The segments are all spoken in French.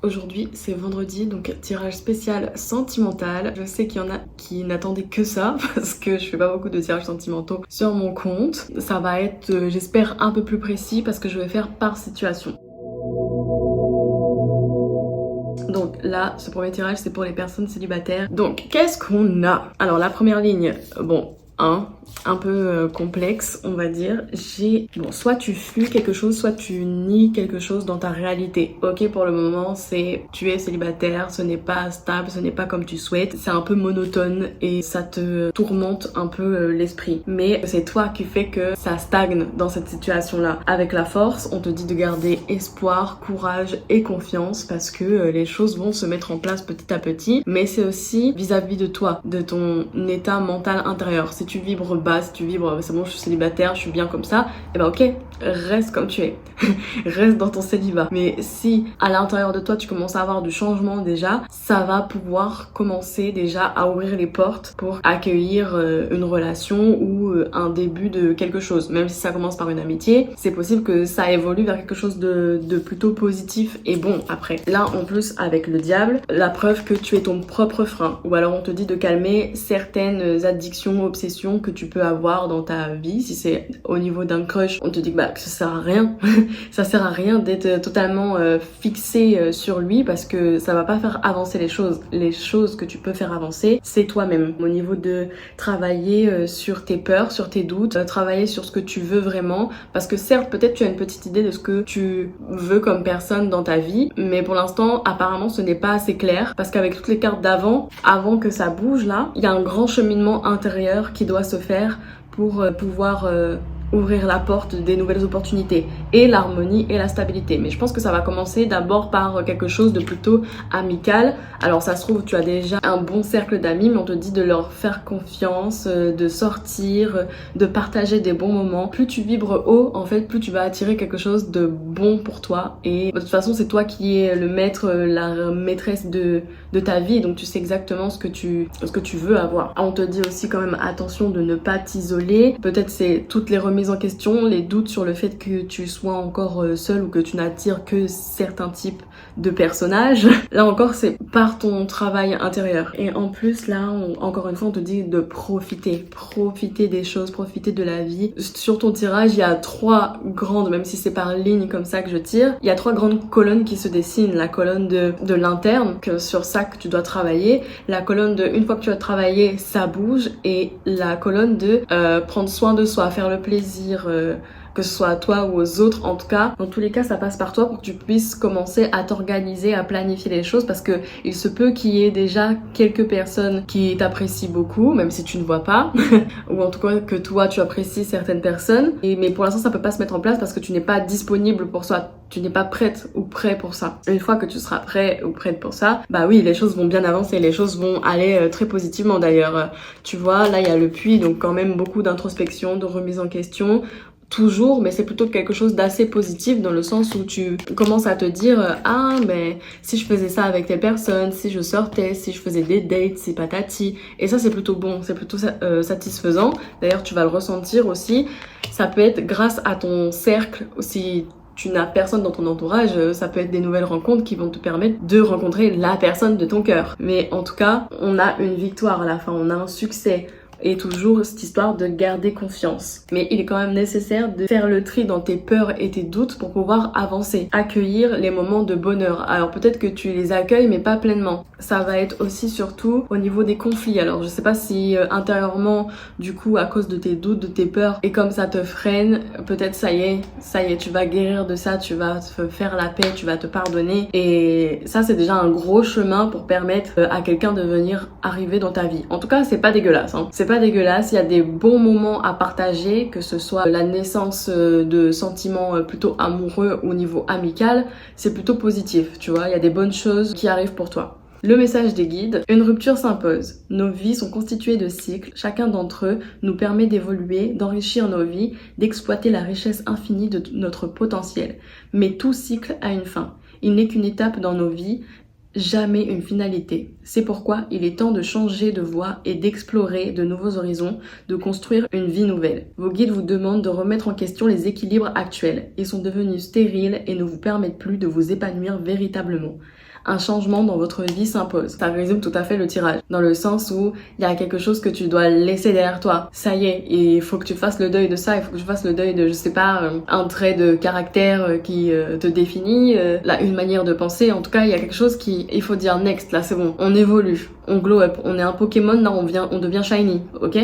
Aujourd'hui c'est vendredi, donc tirage spécial sentimental. Je sais qu'il y en a qui n'attendaient que ça parce que je fais pas beaucoup de tirages sentimentaux sur mon compte. Ça va être, j'espère, un peu plus précis parce que je vais faire par situation. Donc là, ce premier tirage c'est pour les personnes célibataires. Donc qu'est-ce qu'on a? Alors la première ligne, bon, un peu complexe, on va dire. Bon, soit tu fuis quelque chose, soit tu nies quelque chose dans ta réalité. Ok, pour le moment, tu es célibataire, ce n'est pas stable, ce n'est pas comme tu souhaites. C'est un peu monotone et ça te tourmente un peu l'esprit. Mais c'est toi qui fais que ça stagne dans cette situation-là. Avec la force, on te dit de garder espoir, courage et confiance parce que les choses vont se mettre en place petit à petit. Mais c'est aussi vis-à-vis de toi, de ton état mental intérieur. Si tu vibres bas, si tu vibres c'est bon, je suis célibataire, je suis bien comme ça, et ben ok, reste comme tu es. Reste dans ton célibat. Mais si à l'intérieur de toi tu commences à avoir du changement déjà, ça va pouvoir commencer déjà à ouvrir les portes pour accueillir une relation ou un début de quelque chose. Même si ça commence par une amitié, c'est possible que ça évolue vers quelque chose de plutôt positif et bon après. Là en plus avec le diable, la preuve que tu es ton propre frein. Ou alors on te dit de calmer certaines addictions, obsessions que tu peux avoir dans ta vie. Si c'est au niveau d'un crush, on te dit que ça sert à rien. Ça sert à rien d'être totalement fixé sur lui parce que ça va pas faire avancer les choses. Les choses que tu peux faire avancer, c'est toi-même. Au niveau de travailler sur tes peurs, sur tes doutes, travailler sur ce que tu veux vraiment. Parce que certes, peut-être tu as une petite idée de ce que tu veux comme personne dans ta vie, mais pour l'instant, apparemment, ce n'est pas assez clair. Parce qu'avec toutes les cartes d'avant, avant que ça bouge là, il y a un grand cheminement intérieur qui doit se faire pour pouvoir ouvrir la porte des nouvelles opportunités et l'harmonie et la stabilité. Mais je pense que ça va commencer d'abord par quelque chose de plutôt amical. Alors ça se trouve tu as déjà un bon cercle d'amis, mais on te dit de leur faire confiance, de sortir, de partager des bons moments. Plus tu vibres haut, en fait, plus tu vas attirer quelque chose de bon pour toi. Et de toute façon, c'est toi qui es le maître, la maîtresse de ta vie, donc tu sais exactement ce que tu veux avoir. On te dit aussi quand même attention de ne pas t'isoler. Peut-être c'est toutes les remises en question, les doutes sur le fait que tu sois encore seul ou que tu n'attires que certains types de personnages. Là encore, c'est par ton travail intérieur. Et en plus, là, encore une fois, on te dit de profiter des choses, profiter de la vie. Sur ton tirage, il y a 3 grandes, même si c'est par ligne comme ça que je tire, il y a 3 grandes colonnes qui se dessinent. La colonne de l'interne, que sur ça que tu dois travailler. La colonne de une fois que tu as travaillé, ça bouge. Et la colonne de prendre soin de soi, faire le plaisir, que ce soit à toi ou aux autres, en tout cas, dans tous les cas, ça passe par toi pour que tu puisses commencer à t'organiser, à planifier les choses parce que il se peut qu'il y ait déjà quelques personnes qui t'apprécient beaucoup, même si tu ne vois pas, ou en tout cas que toi tu apprécies certaines personnes. Mais pour l'instant, ça peut pas se mettre en place parce que tu n'es pas disponible pour ça. Tu n'es pas prête ou prêt pour ça. Une fois que tu seras prêt ou prête pour ça, bah oui, les choses vont bien avancer, les choses vont aller très positivement d'ailleurs. Tu vois, là il y a le puits, donc quand même beaucoup d'introspection, de remise en question. Toujours, mais c'est plutôt quelque chose d'assez positif dans le sens où tu commences à te dire mais si je faisais ça avec telle personne, si je sortais, si je faisais des dates, si patati, et ça c'est plutôt bon, c'est plutôt satisfaisant. D'ailleurs tu vas le ressentir aussi. Ça peut être grâce à ton cercle aussi. Tu n'as personne dans ton entourage, ça peut être des nouvelles rencontres qui vont te permettre de rencontrer la personne de ton cœur. Mais en tout cas, on a une victoire à la fin, on a un succès. Et toujours cette histoire de garder confiance. Mais il est quand même nécessaire de faire le tri dans tes peurs et tes doutes pour pouvoir avancer. Accueillir les moments de bonheur. Alors peut-être que tu les accueilles mais pas pleinement. Ça va être aussi surtout au niveau des conflits. Alors je sais pas si intérieurement, du coup, à cause de tes doutes, de tes peurs, et comme ça te freine, peut-être ça y est, tu vas guérir de ça, tu vas te faire la paix, tu vas te pardonner. Et ça c'est déjà un gros chemin pour permettre à quelqu'un de venir arriver dans ta vie. En tout cas, c'est pas dégueulasse, hein. C'est pas dégueulasse, il y a des bons moments à partager, que ce soit la naissance de sentiments plutôt amoureux au niveau amical, c'est plutôt positif, tu vois, il y a des bonnes choses qui arrivent pour toi. Le message des guides, une rupture s'impose. Nos vies sont constituées de cycles, chacun d'entre eux nous permet d'évoluer, d'enrichir nos vies, d'exploiter la richesse infinie de notre potentiel. Mais tout cycle a une fin. Il n'est qu'une étape dans nos vies, jamais une finalité. C'est pourquoi il est temps de changer de voie et d'explorer de nouveaux horizons, de construire une vie nouvelle. Vos guides vous demandent de remettre en question les équilibres actuels. Ils sont devenus stériles et ne vous permettent plus de vous épanouir véritablement. un changement dans votre vie s'impose. Ça résume tout à fait le tirage, dans le sens où il y a quelque chose que tu dois laisser derrière toi. Ça y est, il faut que tu fasses le deuil de ça, il faut que tu fasses le deuil de, je sais pas, un trait de caractère qui te définit, là, une manière de penser. En tout cas, il y a quelque chose qui, il faut dire next, là c'est bon, on évolue, on glow up, on est un Pokémon, là on devient shiny, ok?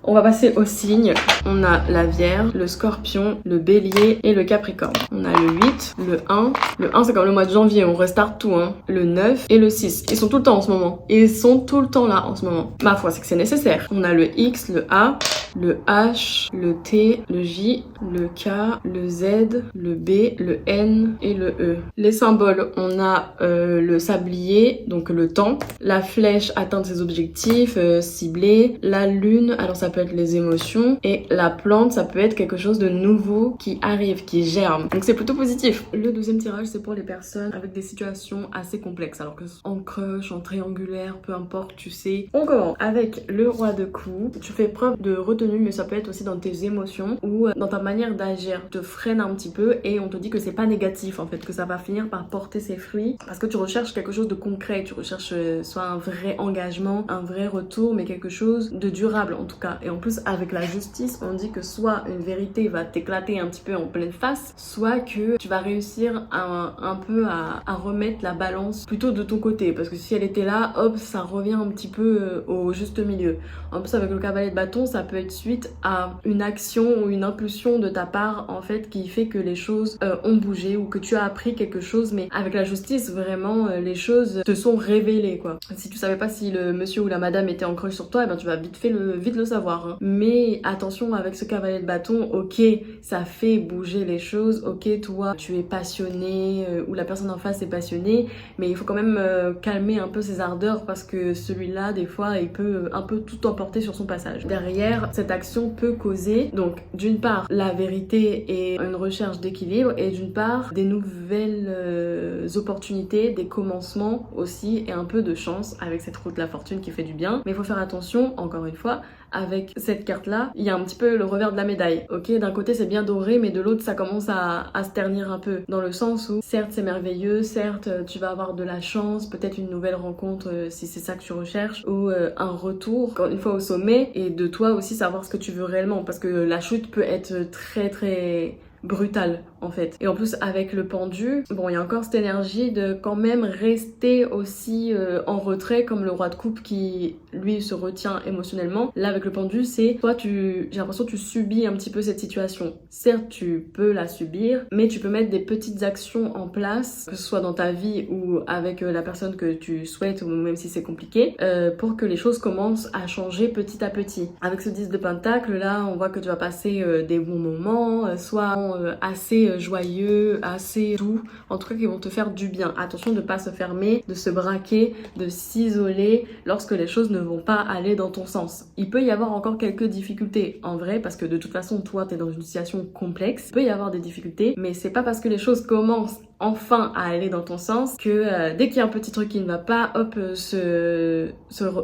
On va passer aux signes. On a la Vierge, le Scorpion, le Bélier et le Capricorne. On a le 8, le 1. Le 1, c'est comme le mois de janvier, on restart tout, hein. Le 9 et le 6. Ils sont tout le temps en ce moment. Ils sont tout le temps là en ce moment. Ma foi, c'est que c'est nécessaire. On a le X, le A, le H, le T, le J, le K, le Z, le B, le N et le E. Les symboles, on a le sablier, donc le temps, la flèche, atteindre ses objectifs, cibler, la lune, alors ça peut être les émotions, et la plante, ça peut être quelque chose de nouveau qui arrive, qui germe. Donc c'est plutôt positif. Le deuxième tirage, c'est pour les personnes avec des situations assez complexes, alors que en crush, en triangulaire, peu importe, tu sais. On commence avec le roi de coups. Tu fais preuve de retenue, mais ça peut être aussi dans tes émotions ou dans ta manière d'agir. Tu te freines un petit peu et on te dit que c'est pas négatif en fait, que ça va finir par porter ses fruits parce que tu recherches quelque chose de concret, tu recherches soit un vrai engagement, un vrai retour, mais quelque chose de durable en tout cas. Et en plus avec la justice, on dit que soit une vérité va t'éclater un petit peu en pleine face, soit que tu vas réussir un peu à remettre la balance plutôt de ton côté, parce que si elle était là, hop, ça revient un petit peu au juste milieu. En plus avec le cavalier de bâton, ça peut être suite à une action ou une impulsion de ta part en fait qui fait que les choses ont bougé ou que tu as appris quelque chose, mais avec la justice vraiment les choses te sont révélées quoi. Si tu savais pas si le monsieur ou la madame était en crush sur toi, et ben tu vas vite le savoir, hein. Mais attention avec ce cavalier de bâton, ok, ça fait bouger les choses, ok, toi tu es passionné ou la personne en face est passionnée, mais il faut quand même calmer un peu ses ardeurs parce que celui-là des fois il peut un peu tout emporter sur son passage. Derrière, cette action peut causer donc d'une part la vérité et une recherche d'équilibre, et d'une part des nouvelles opportunités, des commencements aussi, et un peu de chance avec cette roue de la fortune qui fait du bien. Mais il faut faire attention, encore une fois, avec cette carte là, il y a un petit peu le revers de la médaille, ok? D'un côté c'est bien doré, mais de l'autre ça commence à se ternir un peu, dans le sens où certes c'est merveilleux, certes tu vas avoir de la chance, peut-être une nouvelle rencontre si c'est ça que tu recherches, ou un retour encore une fois au sommet, et de toi aussi savoir ce que tu veux réellement, parce que la chute peut être très très brutale en fait. Et en plus avec le pendu, bon il y a encore cette énergie de quand même rester aussi en retrait, comme le roi de coupe qui lui se retient émotionnellement. Là avec le pendu c'est toi j'ai l'impression que tu subis un petit peu cette situation. Certes tu peux la subir, mais tu peux mettre des petites actions en place, que ce soit dans ta vie ou avec la personne que tu souhaites, ou même si c'est compliqué, pour que les choses commencent à changer petit à petit. Avec ce 10 de pentacle là, on voit que tu vas passer des bons moments, soit assez joyeux, assez doux, en tout cas qui vont te faire du bien. Attention de ne pas se fermer, de se braquer, de s'isoler lorsque les choses ne vont pas aller dans ton sens. Il peut y avoir encore quelques difficultés en vrai, parce que de toute façon toi t'es dans une situation complexe, il peut y avoir des difficultés, mais c'est pas parce que les choses commencent enfin à aller dans ton sens que dès qu'il y a un petit truc qui ne va pas, hop, se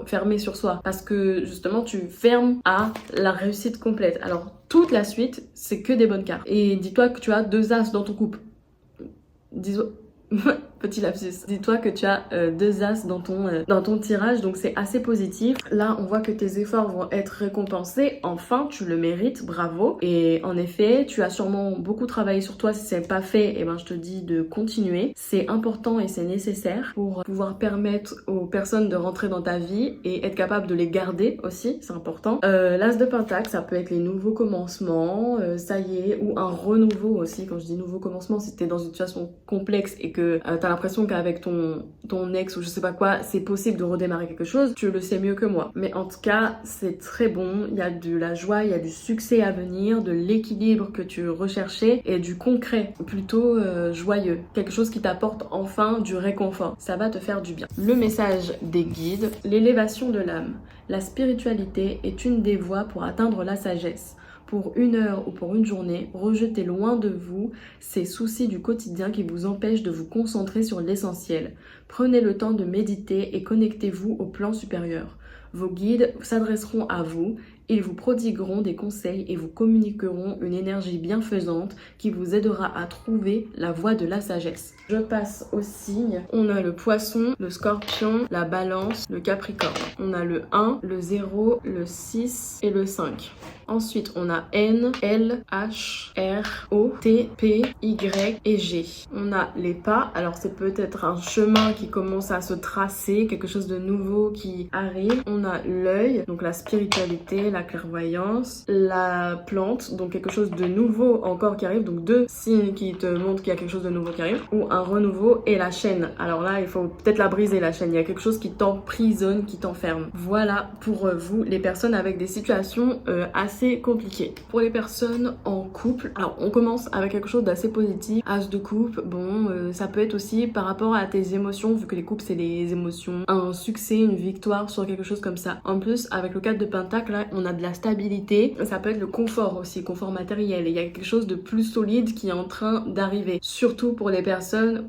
fermer sur soi, parce que justement tu fermes à la réussite complète. Alors toute la suite c'est que des bonnes cartes, et dis-toi que tu as 2 as dans ton couple. Petit lapsus. Dis-toi que tu as 2 as dans ton tirage, donc c'est assez positif. Là, on voit que tes efforts vont être récompensés. Enfin, tu le mérites, bravo. Et en effet, tu as sûrement beaucoup travaillé sur toi. Si c'est pas fait, eh ben, je te dis de continuer. C'est important et c'est nécessaire pour pouvoir permettre aux personnes de rentrer dans ta vie et être capable de les garder aussi, c'est important. L'as de pentacle, ça peut être les nouveaux commencements, ça y est, ou un renouveau aussi. Quand je dis nouveau commencement, si t'es dans une situation complexe et que t'as l'impression qu'avec ton ex ou je sais pas quoi, c'est possible de redémarrer quelque chose, tu le sais mieux que moi. Mais en tout cas, c'est très bon, il y a de la joie, il y a du succès à venir, de l'équilibre que tu recherchais et du concret, plutôt joyeux. Quelque chose qui t'apporte enfin du réconfort. Ça va te faire du bien. Le message des guides, l'élévation de l'âme. La spiritualité est une des voies pour atteindre la sagesse. Pour 1 heure ou pour une journée, rejetez loin de vous ces soucis du quotidien qui vous empêchent de vous concentrer sur l'essentiel. Prenez le temps de méditer et connectez-vous au plan supérieur. Vos guides s'adresseront à vous Ils vous prodigueront des conseils et vous communiqueront une énergie bienfaisante qui vous aidera à trouver la voie de la sagesse. Je passe aux signes. On a le poisson, le scorpion, la balance, le capricorne. On a le 1, le 0, le 6 et le 5. Ensuite, on a N, L, H, R, O, T, P, Y et G. On a les pas. Alors, c'est peut-être un chemin qui commence à se tracer, quelque chose de nouveau qui arrive. On a l'œil, donc la spiritualité, la clairvoyance. La plante, donc quelque chose de nouveau encore qui arrive. Donc, 2 signes qui te montrent qu'il y a quelque chose de nouveau qui arrive. Ou un renouveau. Et la chaîne. Alors là, il faut peut-être la briser, la chaîne. Il y a quelque chose qui t'emprisonne, qui t'enferme. Voilà pour vous, les personnes avec des situations assez compliqué. Pour les personnes en couple, alors on commence avec quelque chose d'assez positif. As de coupe, bon, ça peut être aussi par rapport à tes émotions, vu que les couples c'est les émotions, un succès, une victoire sur quelque chose comme ça. En plus, avec le 4 de Pentacle, là, on a de la stabilité. Ça peut être le confort aussi, confort matériel. Il y a quelque chose de plus solide qui est en train d'arriver. Surtout pour les personnes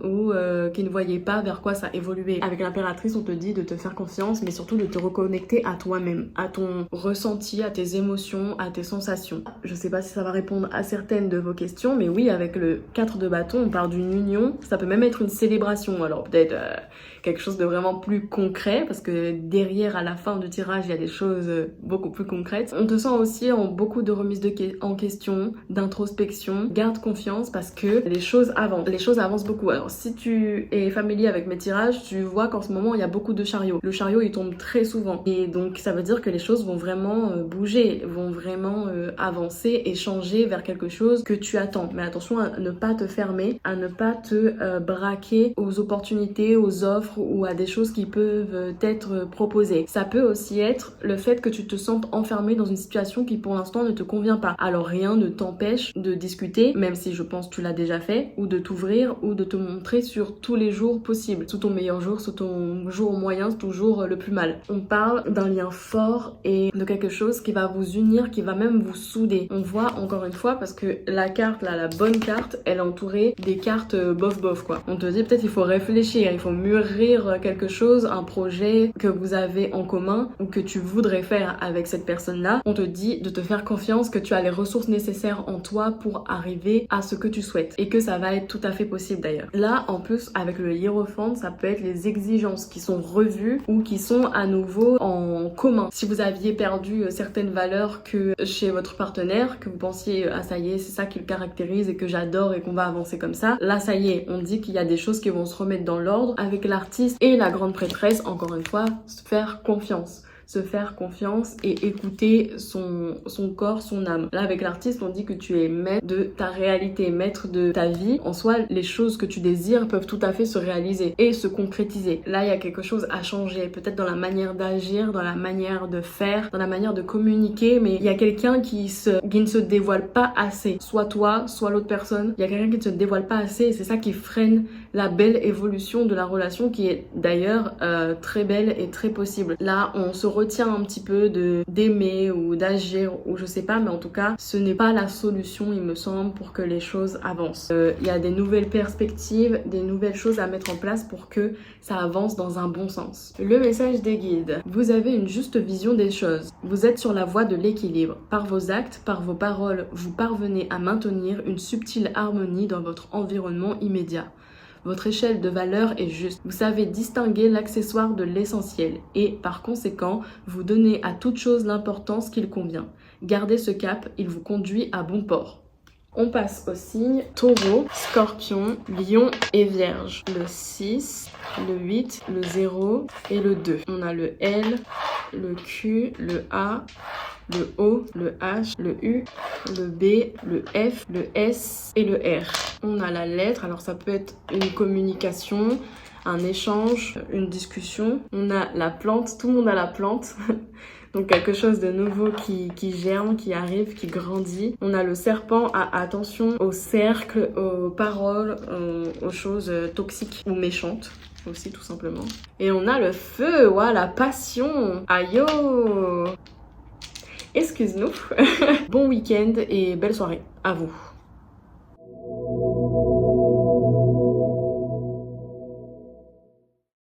qui ne voyaient pas vers quoi ça évoluait. Avec l'impératrice, on te dit de te faire confiance, mais surtout de te reconnecter à toi-même, à ton ressenti, à tes émotions, à tes sensations. Je sais pas si ça va répondre à certaines de vos questions, mais oui, avec le 4 de bâton, on parle d'une union. Ça peut même être une célébration. Alors peut-être quelque chose de vraiment plus concret, parce que derrière, à la fin du tirage, il y a des choses beaucoup plus concrètes. On te sent aussi en beaucoup de remises en question, d'introspection. Garde confiance parce que les choses avancent. Les choses avancent beaucoup. Alors si tu es familier avec mes tirages, tu vois qu'en ce moment, il y a beaucoup de chariots. Le chariot, il tombe très souvent. Et donc, ça veut dire que les choses vont vraiment bouger, vont vraiment avancer et changer vers quelque chose que tu attends. Mais attention à ne pas te fermer, à ne pas te braquer aux opportunités, aux offres ou à des choses qui peuvent être proposées. Ça peut aussi être le fait que tu te sentes enfermé dans une situation qui pour l'instant ne te convient pas. Alors rien ne t'empêche de discuter, même si je pense que tu l'as déjà fait, ou de t'ouvrir ou de te montrer sur tous les jours possibles. Sous ton meilleur jour, sous ton jour moyen, c'est toujours le plus mal. On parle d'un lien fort et de quelque chose qui va vous unir, qui va même vous souder. On voit encore une fois parce que la carte là, la bonne carte, elle est entourée des cartes bof bof quoi. On te dit peut-être il faut réfléchir, il faut mûrir quelque chose, un projet que vous avez en commun ou que tu voudrais faire avec cette personne-là. On te dit de te faire confiance, que tu as les ressources nécessaires en toi pour arriver à ce que tu souhaites et que ça va être tout à fait possible d'ailleurs. Là, en plus, avec le hiérophante, ça peut être les exigences qui sont revues ou qui sont à nouveau en commun. Si vous aviez perdu certaines valeurs que chez votre partenaire, que vous pensiez ah ça y est, c'est ça qui le caractérise et que j'adore et qu'on va avancer comme ça, là ça y est, on dit qu'il y a des choses qui vont se remettre dans l'ordre. Avec l'artiste et la grande prêtresse, encore une fois, se faire confiance et écouter son corps, son âme. Là avec l'artiste, on dit que tu es maître de ta réalité, maître de ta vie. En soi, les choses que tu désires peuvent tout à fait se réaliser et se concrétiser. Là, il y a quelque chose à changer, peut-être dans la manière d'agir, dans la manière de faire, dans la manière de communiquer, mais il y a quelqu'un qui ne se dévoile pas assez. Soit toi, soit l'autre personne. Il y a quelqu'un qui ne se dévoile pas assez et c'est ça qui freine la belle évolution de la relation qui est d'ailleurs très belle et très possible. Là, on se retient un petit peu d'aimer ou d'agir ou je sais pas, mais en tout cas, ce n'est pas la solution, il me semble, pour que les choses avancent. Il y a des nouvelles perspectives, des nouvelles choses à mettre en place pour que ça avance dans un bon sens. Le message des guides. Vous avez une juste vision des choses. Vous êtes sur la voie de l'équilibre. Par vos actes, par vos paroles, vous parvenez à maintenir une subtile harmonie dans votre environnement immédiat. Votre échelle de valeur est juste. Vous savez distinguer l'accessoire de l'essentiel et, par conséquent, vous donnez à toute chose l'importance qu'il convient. Gardez ce cap, il vous conduit à bon port. On passe aux signes Taureau, Scorpion, Lion et Vierge. Le 6, le 8, le 0 et le 2. On a le L, le Q, le A, le O, le H, le U, le B, le F, le S et le R. On a la lettre, alors ça peut être une communication, un échange, une discussion. On a la plante, tout le monde a la plante. Donc quelque chose de nouveau qui germe, qui arrive, qui grandit. On a le serpent, attention aux cercles, aux paroles, aux choses toxiques ou méchantes aussi tout simplement. Et on a le feu, ouah, la passion. Aïe oh. Excuse-nous. Bon week-end et belle soirée à vous.